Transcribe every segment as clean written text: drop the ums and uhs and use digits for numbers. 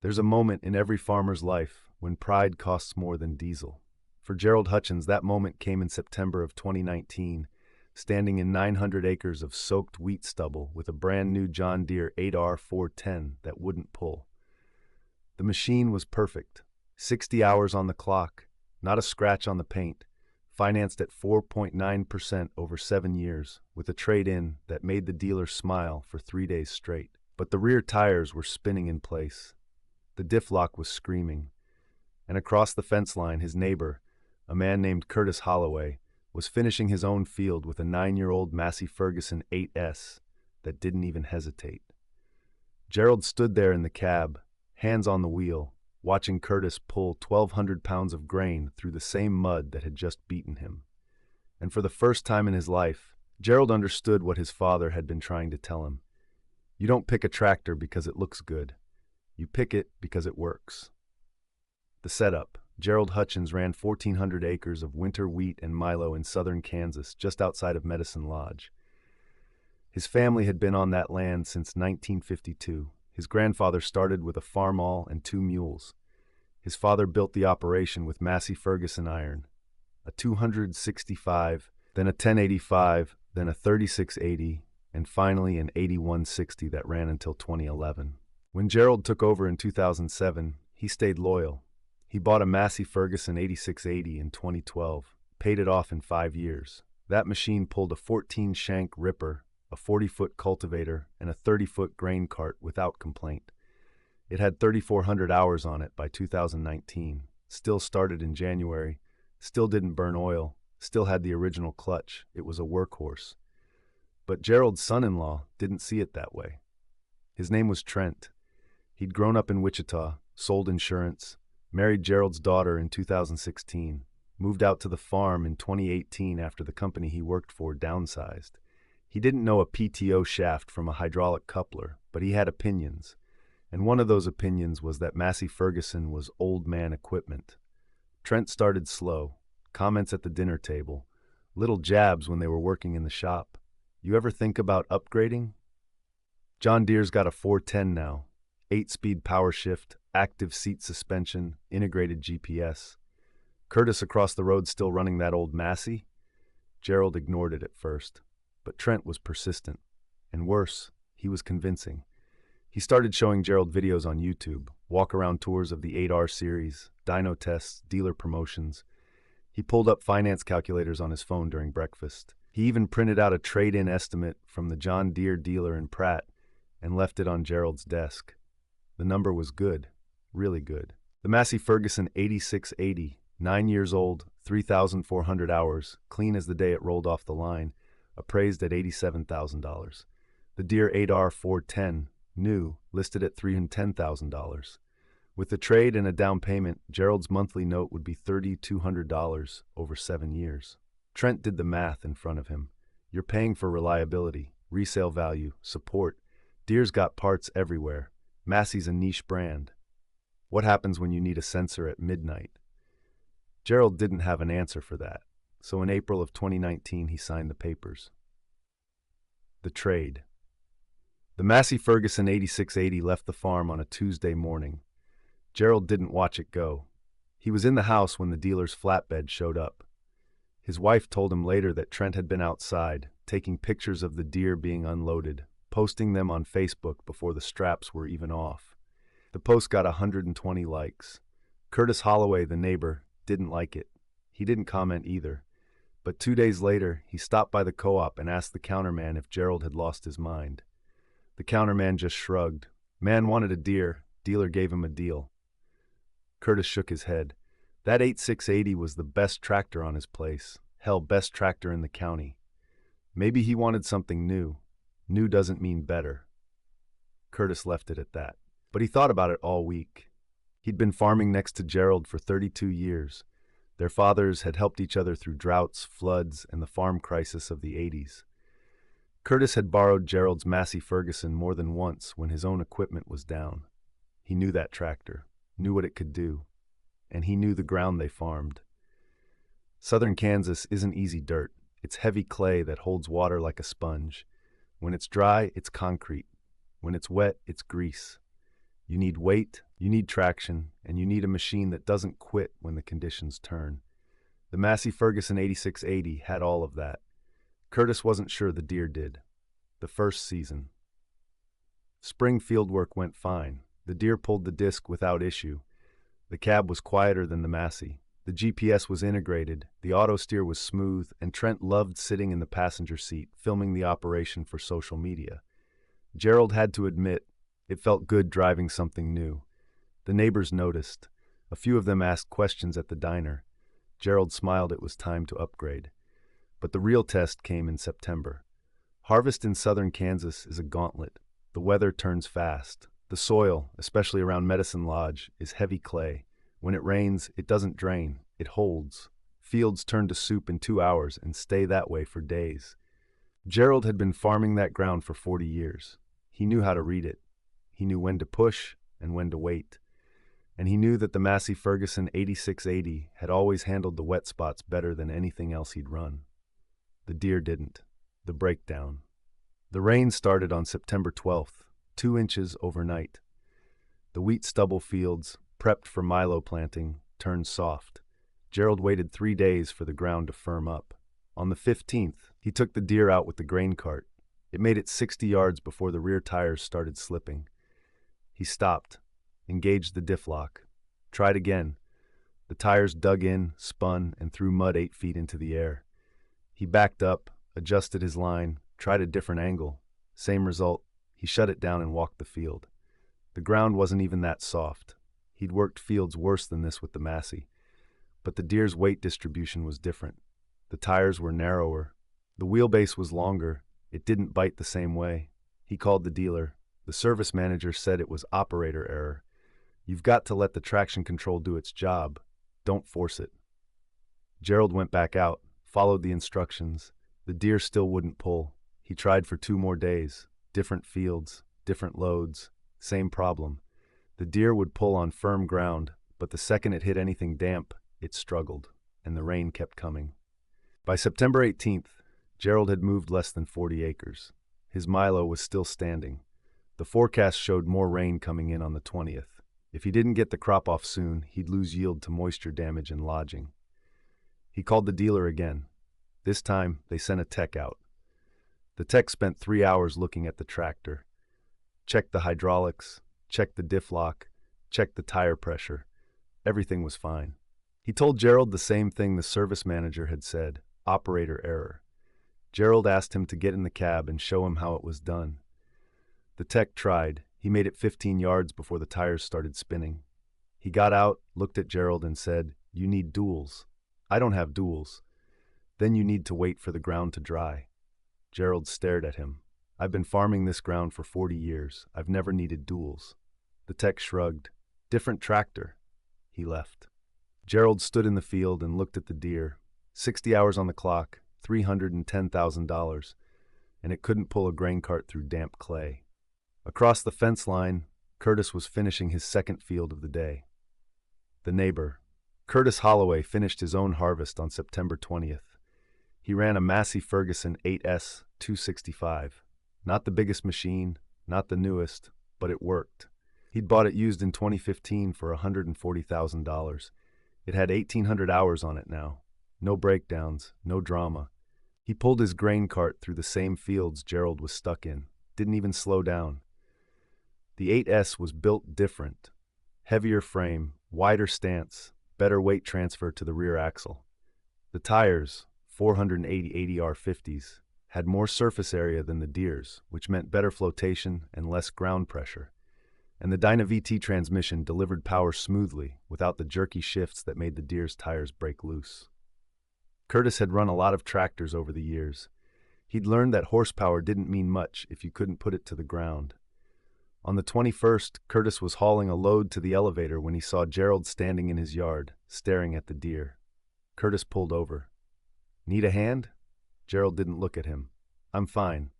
There's a moment in every farmer's life when pride costs more than diesel. For Gerald Hutchins, that moment came in September of 2019, standing in 900 acres of soaked wheat stubble with a brand new John Deere 8R 410 that wouldn't pull. The machine was perfect. 60 hours on the clock, not a scratch on the paint, financed at 4.9% over 7 years, with a trade-in that made the dealer smile for 3 days straight. But the rear tires were spinning in place. The diff lock was screaming. And across the fence line, his neighbor, a man named Curtis Holloway, was finishing his own field with a 9-year-old Massey Ferguson 8S that didn't even hesitate. Gerald stood there in the cab, hands on the wheel, watching Curtis pull 1,200 pounds of grain through the same mud that had just beaten him. And for the first time in his life, Gerald understood what his father had been trying to tell him. You don't pick a tractor because it looks good. You pick it because it works. The setup. Gerald Hutchins ran 1,400 acres of winter wheat and milo in southern Kansas, just outside of Medicine Lodge. His family had been on that land since 1952. His grandfather started with a farmall and 2 mules. His father built the operation with Massey Ferguson iron, a 265, then a 1085, then a 3680, and finally an 8160 that ran until 2011. When Gerald took over in 2007, he stayed loyal. He bought a Massey Ferguson 8680 in 2012, paid it off in 5 years. That machine pulled a 14-shank ripper, a 40-foot cultivator, and a 30-foot grain cart without complaint. It had 3,400 hours on it by 2019, still started in January, still didn't burn oil, still had the original clutch. It was a workhorse. But Gerald's son-in-law didn't see it that way. His name was Trent. He'd grown up in Wichita, sold insurance, married Gerald's daughter in 2016, moved out to the farm in 2018 after the company he worked for downsized. He didn't know a PTO shaft from a hydraulic coupler, but he had opinions. And one of those opinions was that Massey Ferguson was old man equipment. Trent started slow, comments at the dinner table, little jabs when they were working in the shop. You ever think about upgrading? John Deere's got a 410 now, 8-speed power shift, active seat suspension, integrated GPS. Curtis across the road still running that old Massey? Gerald ignored it at first, but Trent was persistent. And worse, he was convincing. He started showing Gerald videos on YouTube, walk-around tours of the 8R series, dyno tests, dealer promotions. He pulled up finance calculators on his phone during breakfast. He even printed out a trade-in estimate from the John Deere dealer in Pratt and left it on Gerald's desk. The number was good, really good. The Massey Ferguson 8680, 9 years old, 3,400 hours, clean as the day it rolled off the line, appraised at $87,000. The Deere 8R 410, new, listed at $310,000. With the trade and a down payment, Gerald's monthly note would be $3,200 over 7 years. Trent did the math in front of him. You're paying for reliability, resale value, support. Deere's got parts everywhere. Massey's a niche brand. What happens when you need a sensor at midnight? Gerald didn't have an answer for that, so in April of 2019 he signed the papers. The trade. The Massey Ferguson 8680 left the farm on a Tuesday morning. Gerald didn't watch it go. He was in the house when the dealer's flatbed showed up. His wife told him later that Trent had been outside, taking pictures of the Deere being unloaded, posting them on Facebook before the straps were even off. The post got 120 likes. Curtis Holloway, the neighbor, didn't like it. He didn't comment either. But 2 days later, he stopped by the co-op and asked the counterman if Gerald had lost his mind. The counterman just shrugged. Man wanted a Deere. Dealer gave him a deal. Curtis shook his head. That 8680 was the best tractor on his place. Hell, best tractor in the county. Maybe he wanted something new. New doesn't mean better. Curtis left it at that. But he thought about it all week. He'd been farming next to Gerald for 32 years. Their fathers had helped each other through droughts, floods, and the farm crisis of the 80s. Curtis had borrowed Gerald's Massey Ferguson more than once when his own equipment was down. He knew that tractor, knew what it could do, and he knew the ground they farmed. Southern Kansas isn't easy dirt. It's heavy clay that holds water like a sponge. When it's dry, it's concrete. When it's wet, it's grease. You need weight, You need traction, and you need a machine that doesn't quit when the conditions turn. The Massey Ferguson 8680 had all of that. Curtis wasn't sure the Deere did. The first season. Spring field work went fine. The Deere pulled the disc without issue. The cab was quieter than the Massey. The GPS was integrated, the auto steer was smooth, and Trent loved sitting in the passenger seat, filming the operation for social media. Gerald had to admit, it felt good driving something new. The neighbors noticed. A few of them asked questions at the diner. Gerald smiled. It was time to upgrade. But the real test came in September. Harvest in southern Kansas is a gauntlet. The weather turns fast. The soil, especially around Medicine Lodge, is heavy clay. When it rains, it doesn't drain, it holds. Fields turn to soup in 2 hours and stay that way for days. Gerald had been farming that ground for 40 years. He knew how to read it. He knew when to push and when to wait. And he knew that the Massey Ferguson 8680 had always handled the wet spots better than anything else he'd run. The Deere didn't. The breakdown. The rain started on September 12th, 2 inches overnight. The wheat stubble fields, prepped for milo planting, turned soft. Gerald waited 3 days for the ground to firm up. On the 15th, he took the Deere out with the grain cart. It made it 60 yards before the rear tires started slipping. He stopped, engaged the diff lock, tried again. The tires dug in, spun, and threw mud 8 feet into the air. He backed up, adjusted his line, tried a different angle. Same result. He shut it down and walked the field. The ground wasn't even that soft. He'd worked fields worse than this with the Massey. But the Deere's weight distribution was different. The tires were narrower. The wheelbase was longer. It didn't bite the same way. He called the dealer. The service manager said it was operator error. You've got to let the traction control do its job. Don't force it. Gerald went back out, followed the instructions. The Deere still wouldn't pull. He tried for 2 more days. Different fields, different loads, same problem. The Deere would pull on firm ground, but the second it hit anything damp, it struggled, and the rain kept coming. By September 18th, Gerald had moved less than 40 acres. His milo was still standing. The forecast showed more rain coming in on the 20th. If he didn't get the crop off soon, he'd lose yield to moisture damage and lodging. He called the dealer again. This time, they sent a tech out. The tech spent 3 hours looking at the tractor. Checked the hydraulics, checked the diff lock, checked the tire pressure. Everything was fine. He told Gerald the same thing the service manager had said, operator error. Gerald asked him to get in the cab and show him how it was done. The tech tried. He made it 15 yards before the tires started spinning. He got out, looked at Gerald and said, "You need duals." "I don't have duals." "Then you need to wait for the ground to dry." Gerald stared at him. "I've been farming this ground for 40 years. I've never needed duals." The tech shrugged. "Different tractor." He left. Gerald stood in the field and looked at the Deere. 60 hours on the clock, $310,000, and it couldn't pull a grain cart through damp clay. Across the fence line, Curtis was finishing his second field of the day. The neighbor, Curtis Holloway, finished his own harvest on September 20th. He ran a Massey Ferguson 8S 265. Not the biggest machine, not the newest, but it worked. He'd bought it used in 2015 for $140,000. It had 1,800 hours on it now. No breakdowns, no drama. He pulled his grain cart through the same fields Gerald was stuck in. Didn't even slow down. The 8S was built different. Heavier frame, wider stance, better weight transfer to the rear axle. The tires, 480 80R50s, had more surface area than the Deere's, which meant better flotation and less ground pressure. And the Dyna VT transmission delivered power smoothly, without the jerky shifts that made the Deere's tires break loose. Curtis had run a lot of tractors over the years. He'd learned that horsepower didn't mean much if you couldn't put it to the ground. On the 21st, Curtis was hauling a load to the elevator when he saw Gerald standing in his yard, staring at the Deere. Curtis pulled over. "Need a hand?" Gerald didn't look at him. "I'm fine."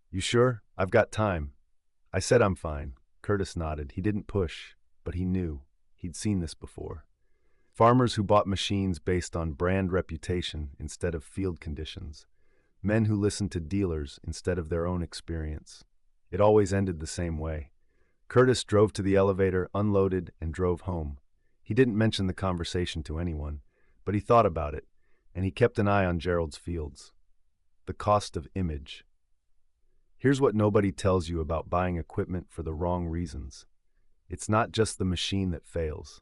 "You sure? I've got time." "I said I'm fine." Curtis nodded. He didn't push, but he knew. He'd seen this before. Farmers who bought machines based on brand reputation instead of field conditions. Men who listened to dealers instead of their own experience. It always ended the same way. Curtis drove to the elevator, unloaded, and drove home. He didn't mention the conversation to anyone, but he thought about it, and he kept an eye on Gerald's fields. The cost of image. Here's what nobody tells you about buying equipment for the wrong reasons. It's not just the machine that fails.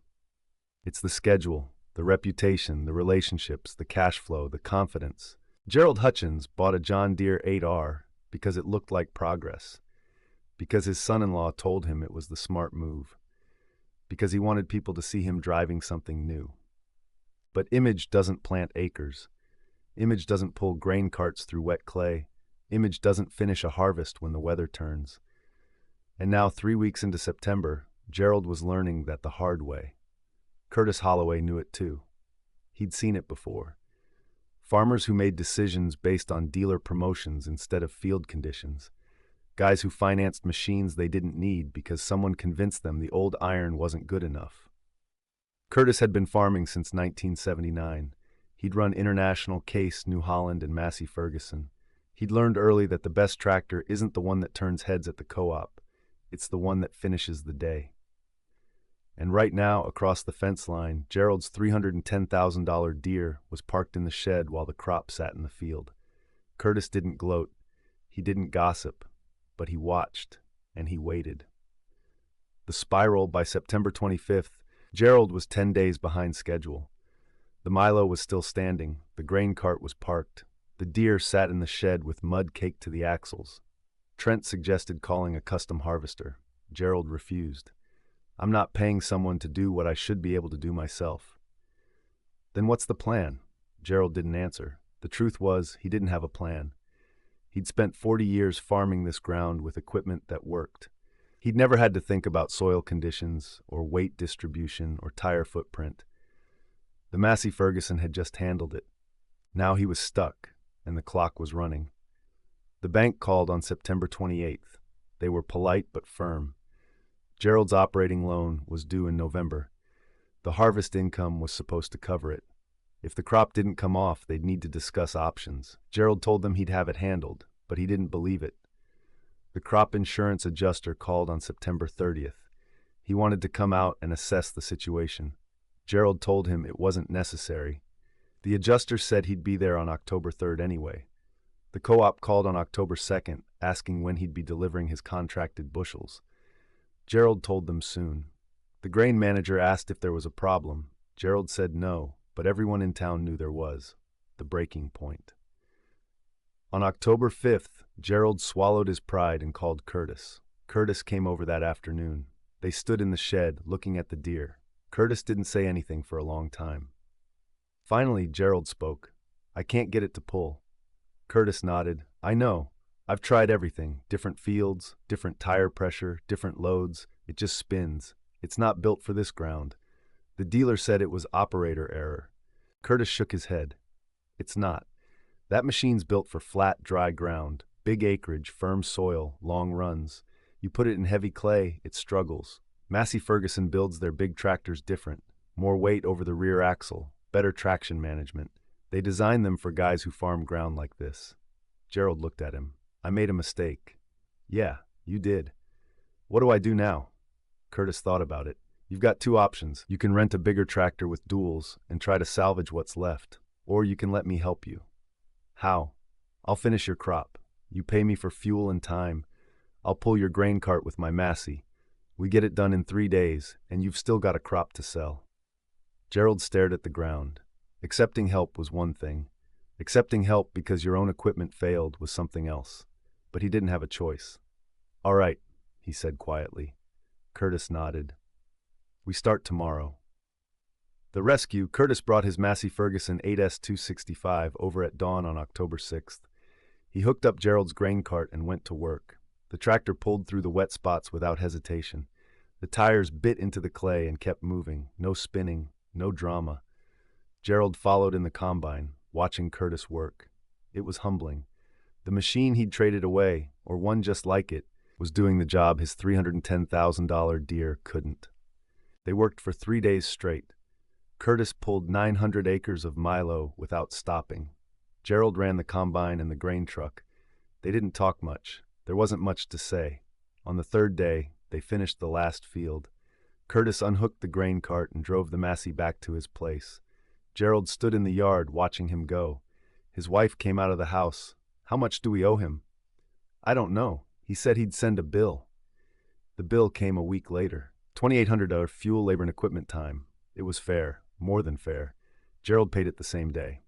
It's the schedule, the reputation, the relationships, the cash flow, the confidence. Gerald Hutchins bought a John Deere 8R because it looked like progress, because his son-in-law told him it was the smart move, because he wanted people to see him driving something new. But image doesn't plant acres. Image doesn't pull grain carts through wet clay. Image doesn't finish a harvest when the weather turns. And now, 3 weeks into September, Gerald was learning that the hard way. Curtis Holloway knew it too. He'd seen it before. Farmers who made decisions based on dealer promotions instead of field conditions. Guys who financed machines they didn't need because someone convinced them the old iron wasn't good enough. Curtis had been farming since 1979. He'd run International, Case, New Holland, and Massey Ferguson. He'd learned early that the best tractor isn't the one that turns heads at the co-op. It's the one that finishes the day. And right now, across the fence line, Gerald's $310,000 Deere was parked in the shed while the crop sat in the field. Curtis didn't gloat. He didn't gossip. But he watched, and he waited. The spiral. By September 25th, Gerald was 10 days behind schedule. The Milo was still standing. The grain cart was parked. The Deere sat in the shed with mud caked to the axles. Trent suggested calling a custom harvester. Gerald refused. I'm not paying someone to do what I should be able to do myself. Then what's the plan? Gerald didn't answer. The truth was, he didn't have a plan. He'd spent 40 years farming this ground with equipment that worked. He'd never had to think about soil conditions, or weight distribution, or tire footprint. The Massey Ferguson had just handled it. Now he was stuck, and the clock was running. The bank called on September 28th. They were polite but firm. Gerald's operating loan was due in November. The harvest income was supposed to cover it. If the crop didn't come off, they'd need to discuss options. Gerald told them he'd have it handled, but he didn't believe it. The crop insurance adjuster called on September 30th. He wanted to come out and assess the situation. Gerald told him it wasn't necessary. The adjuster said he'd be there on October 3rd anyway. The co-op called on October 2nd, asking when he'd be delivering his contracted bushels. Gerald told them soon. The grain manager asked if there was a problem. Gerald said no, but everyone in town knew there was. The breaking point. On October 5th, Gerald swallowed his pride and called Curtis. Curtis came over that afternoon. They stood in the shed, looking at the Deere. Curtis didn't say anything for a long time. Finally, Gerald spoke. I can't get it to pull. Curtis nodded. I know. I've tried everything. Different fields, different tire pressure, different loads. It just spins. It's not built for this ground. The dealer said it was operator error. Curtis shook his head. It's not. That machine's built for flat, dry ground, big acreage, firm soil, long runs. You put it in heavy clay, it struggles. Massey Ferguson builds their big tractors different. More weight over the rear axle, better traction management. They design them for guys who farm ground like this. Gerald looked at him. I made a mistake. Yeah, you did. What do I do now? Curtis thought about it. You've got two options. You can rent a bigger tractor with duals and try to salvage what's left, or you can let me help you. How? I'll finish your crop. You pay me for fuel and time. I'll pull your grain cart with my Massey. We get it done in 3 days, and you've still got a crop to sell. Gerald stared at the ground. Accepting help was one thing. Accepting help because your own equipment failed was something else. But he didn't have a choice. All right, he said quietly. Curtis nodded. We start tomorrow. The rescue. Curtis brought his Massey Ferguson 8S265 over at dawn on October 6th. He hooked up Gerald's grain cart and went to work. The tractor pulled through the wet spots without hesitation. The tires bit into the clay and kept moving. No spinning, no drama. Gerald followed in the combine, watching Curtis work. It was humbling. The machine he'd traded away, or one just like it, was doing the job his $310,000 Deere couldn't. They worked for 3 days straight. Curtis pulled 900 acres of Milo without stopping. Gerald ran the combine and the grain truck. They didn't talk much. There wasn't much to say. On the third day, they finished the last field. Curtis unhooked the grain cart and drove the Massey back to his place. Gerald stood in the yard watching him go. His wife came out of the house. "How much do we owe him?" "I don't know. He said he'd send a bill." The bill came a week later. $2,800 fuel, labor, and equipment time. It was fair, more than fair. Gerald paid it the same day.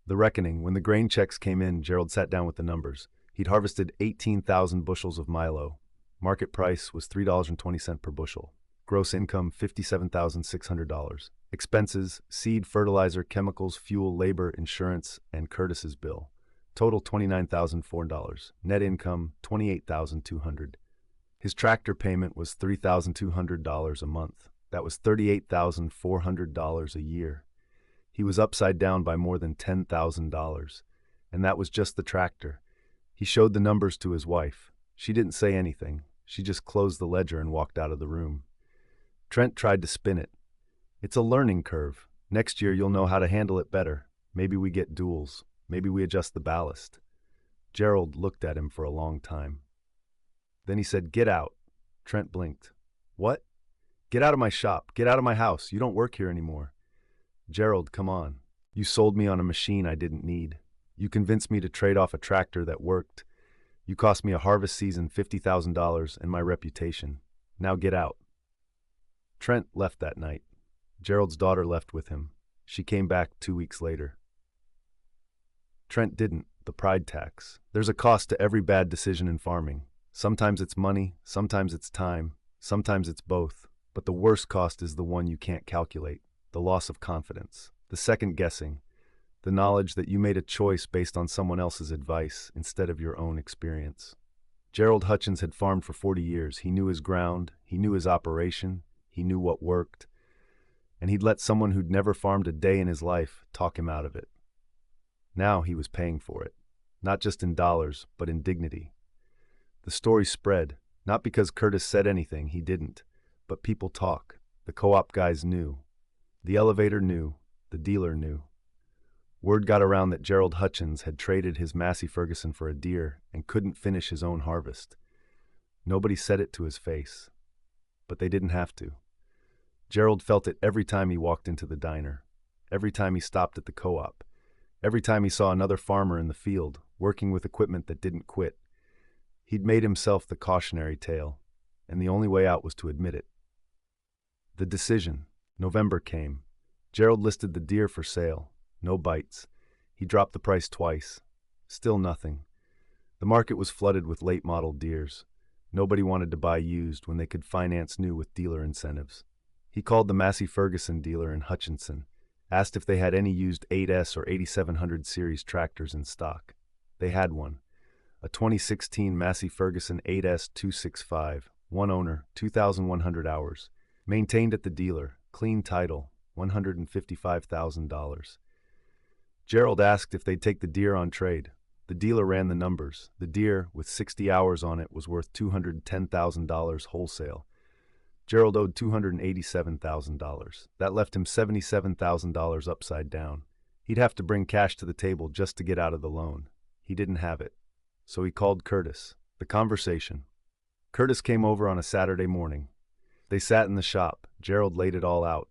The reckoning. When the grain checks came in, Gerald sat down with the numbers. He'd harvested 18,000 bushels of milo. Market price was $3.20 per bushel. Gross income, $57,600. Expenses, seed, fertilizer, chemicals, fuel, labor, insurance, and Curtis's bill. Total $29,004. Net income, $28,200. His tractor payment was $3,200 a month. That was $38,400 a year. He was upside down by more than $10,000. And that was just the tractor. He showed the numbers to his wife. She didn't say anything. She just closed the ledger and walked out of the room. Trent tried to spin it. "It's a learning curve. Next year you'll know how to handle it better. Maybe we get duals. Maybe we adjust the ballast." Gerald looked at him for a long time. Then he said, "Get out." Trent blinked. "What?" "Get out of my shop. Get out of my house. You don't work here anymore." "Gerald, come on. You sold me on a machine I didn't need. You convinced me to trade off a tractor that worked. You cost me a harvest season, $50,000, and my reputation. Now get out." Trent left that night. Gerald's daughter left with him. She came back 2 weeks later. Trent didn't. The pride tax. There's a cost to every bad decision in farming. Sometimes it's money, sometimes it's time, sometimes it's both. But the worst cost is the one you can't calculate. The loss of confidence. The second guessing. The knowledge that you made a choice based on someone else's advice instead of your own experience. Gerald Hutchins had farmed for 40 years. He knew his ground, he knew his operation, he knew what worked. And he'd let someone who'd never farmed a day in his life talk him out of it. Now he was paying for it. Not just in dollars, but in dignity. The story spread, not because Curtis said anything, he didn't. But people talk. The co-op guys knew. The elevator knew. The dealer knew. Word got around that Gerald Hutchins had traded his Massey Ferguson for a Deere and couldn't finish his own harvest. Nobody said it to his face. But they didn't have to. Gerald felt it every time he walked into the diner. Every time he stopped at the co-op. Every time he saw another farmer in the field, working with equipment that didn't quit. He'd made himself the cautionary tale, and the only way out was to admit it. The decision. November came. Gerald listed the Deere for sale. No bites. He dropped the price twice. Still nothing. The market was flooded with late-model Deeres. Nobody wanted to buy used when they could finance new with dealer incentives. He called the Massey Ferguson dealer in Hutchinson, asked if they had any used 8S or 8700 series tractors in stock. They had one. A 2016 Massey Ferguson 8S 265, one owner, 2,100 hours. Maintained at the dealer, clean title, $155,000. Gerald asked if they'd take the Deere on trade. The dealer ran the numbers. The Deere, with 60 hours on it, was worth $210,000 wholesale. Gerald owed $287,000. That left him $77,000 upside down. He'd have to bring cash to the table just to get out of the loan. He didn't have it. So he called Curtis. The conversation. Curtis came over on a Saturday morning. They sat in the shop. Gerald laid it all out.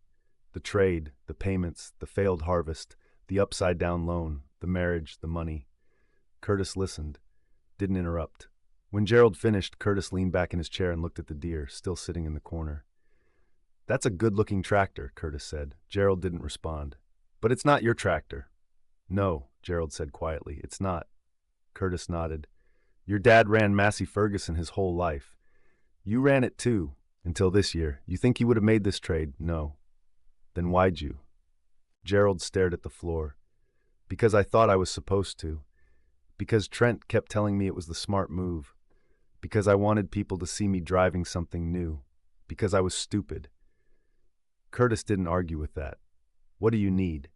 The trade, the payments, the failed harvest, the upside-down loan, the marriage, the money. Curtis listened, didn't interrupt. When Gerald finished, Curtis leaned back in his chair and looked at the Deere, still sitting in the corner. "That's a good-looking tractor," Curtis said. Gerald didn't respond. "But it's not your tractor." "No," Gerald said quietly, "it's not." Curtis nodded. "Your dad ran Massey Ferguson his whole life. You ran it too, until this year. You think you would have made this trade? No. Then why'd you?" Gerald stared at the floor. "Because I thought I was supposed to. Because Trent kept telling me it was the smart move. Because I wanted people to see me driving something new. Because I was stupid." Curtis didn't argue with that. "What do you need?"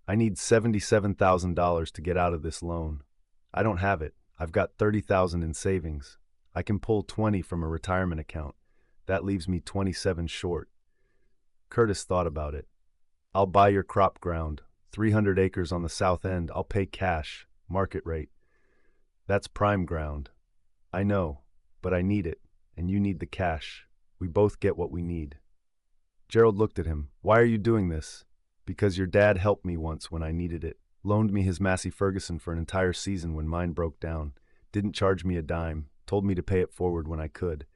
"I need $77,000 to get out of this loan. I don't have it. I've got $30,000 in savings. I can pull 20 from a retirement account. That leaves me 27 short." Curtis thought about it. "I'll buy your crop ground. 300 acres on the south end. I'll pay cash. Market rate. That's prime ground. I know, but I need it. and you need the cash. We both get what we need." Gerald looked at him. "Why are you doing this?" "Because your dad helped me once when I needed it. Loaned me his Massey Ferguson for an entire season when mine broke down. Didn't charge me a dime. Told me to pay it forward when I could.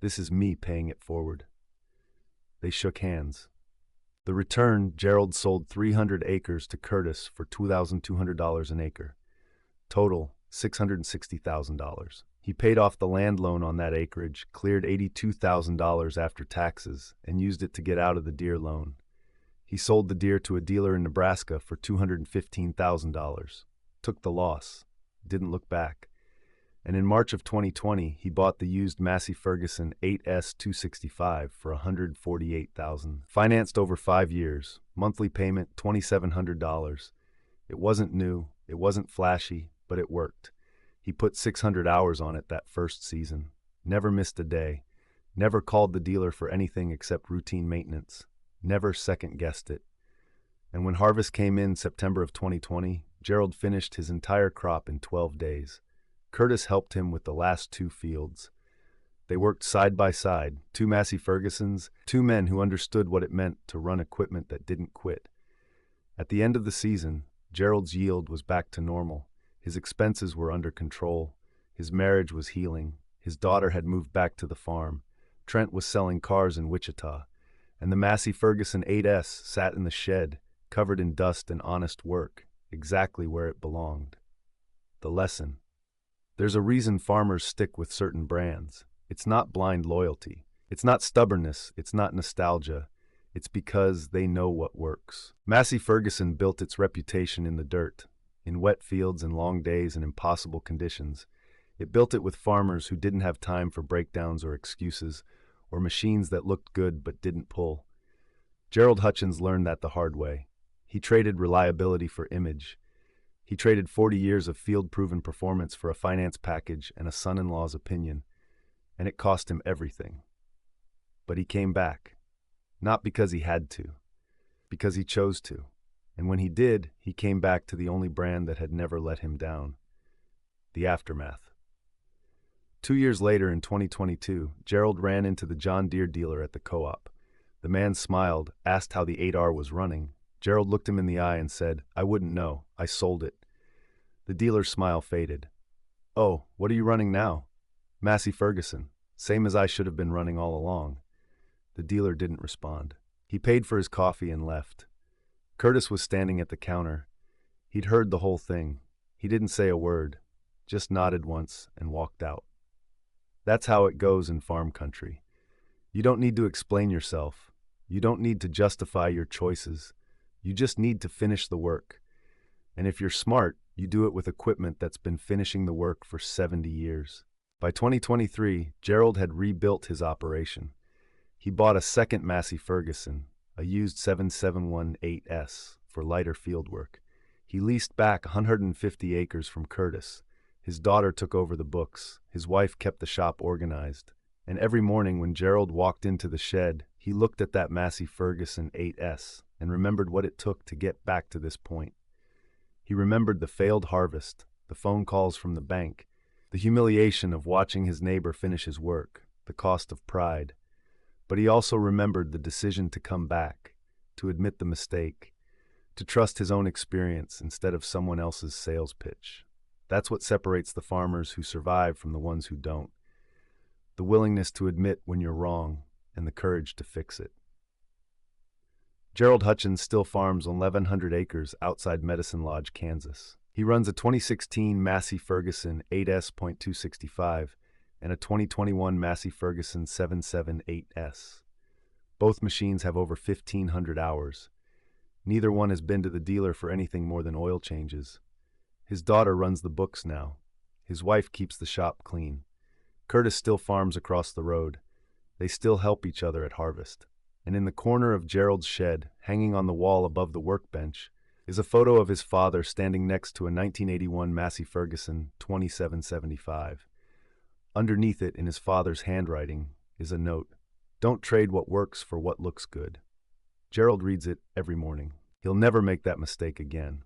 This is me paying it forward." They shook hands. The return, Gerald sold 300 acres to Curtis for $2,200 an acre. Total, $660,000. He paid off the land loan on that acreage, cleared $82,000 after taxes, and used it to get out of the Deere loan. He sold the Deere to a dealer in Nebraska for $215,000. Took the loss. Didn't look back. And in March of 2020, he bought the used Massey Ferguson 8S 265 for $148,000. Financed over 5 years. Monthly payment $2,700. It wasn't new, it wasn't flashy, but it worked. He put 600 hours on it that first season. Never missed a day. Never called the dealer for anything except routine maintenance. Never second-guessed it. And when harvest came in September of 2020, Gerald finished his entire crop in 12 days. Curtis helped him with the last 2 fields. They worked side by side, 2 Massey Fergusons, 2 men who understood what it meant to run equipment that didn't quit. At the end of the season, Gerald's yield was back to normal. His expenses were under control. His marriage was healing. His daughter had moved back to the farm. Trent was selling cars in Wichita. And the Massey Ferguson 8S sat in the shed, covered in dust and honest work, exactly where it belonged. The lesson. There's a reason farmers stick with certain brands. It's not blind loyalty. It's not stubbornness. It's not nostalgia. It's because they know what works. Massey Ferguson built its reputation in the dirt, in wet fields and long days and impossible conditions. It built it with farmers who didn't have time for breakdowns or excuses, or machines that looked good but didn't pull. Gerald Hutchins learned that the hard way. He traded reliability for image. He traded 40 years of field-proven performance for a finance package and a son-in-law's opinion, and it cost him everything. But he came back, not because he had to, because he chose to. And when he did, he came back to the only brand that had never let him down: the Aftermath. 2 years later, in 2022, Gerald ran into the John Deere dealer at the co-op. The man smiled, asked how the 8R was running. Gerald looked him in the eye and said, "I wouldn't know. I sold it." The dealer's smile faded. "Oh, what are you running now?" "Massey Ferguson. Same as I should have been running all along." The dealer didn't respond. He paid for his coffee and left. Curtis was standing at the counter. He'd heard the whole thing. He didn't say a word, just nodded once and walked out. That's how it goes in farm country. You don't need to explain yourself. You don't need to justify your choices. You just need to finish the work. And if you're smart, you do it with equipment that's been finishing the work for 70 years. By 2023, Gerald had rebuilt his operation. He bought a second Massey Ferguson, a used 7718S, for lighter field work. He leased back 150 acres from Curtis. His daughter took over the books. His wife kept the shop organized. And every morning when Gerald walked into the shed, he looked at that Massey Ferguson 8S and remembered what it took to get back to this point. He remembered the failed harvest, the phone calls from the bank, the humiliation of watching his neighbor finish his work, the cost of pride. But he also remembered the decision to come back, to admit the mistake, to trust his own experience instead of someone else's sales pitch. That's what separates the farmers who survive from the ones who don't. The willingness to admit when you're wrong and the courage to fix it. Gerald Hutchins still farms 1,100 acres outside Medicine Lodge, Kansas. He runs a 2016 Massey Ferguson 8S.265 and a 2021 Massey Ferguson 778S. Both machines have over 1,500 hours. Neither one has been to the dealer for anything more than oil changes. His daughter runs the books now. His wife keeps the shop clean. Curtis still farms across the road. They still help each other at harvest. And in the corner of Gerald's shed, hanging on the wall above the workbench, is a photo of his father standing next to a 1981 Massey Ferguson 2775. Underneath it, in his father's handwriting, is a note: "Don't trade what works for what looks good." Gerald reads it every morning. He'll never make that mistake again.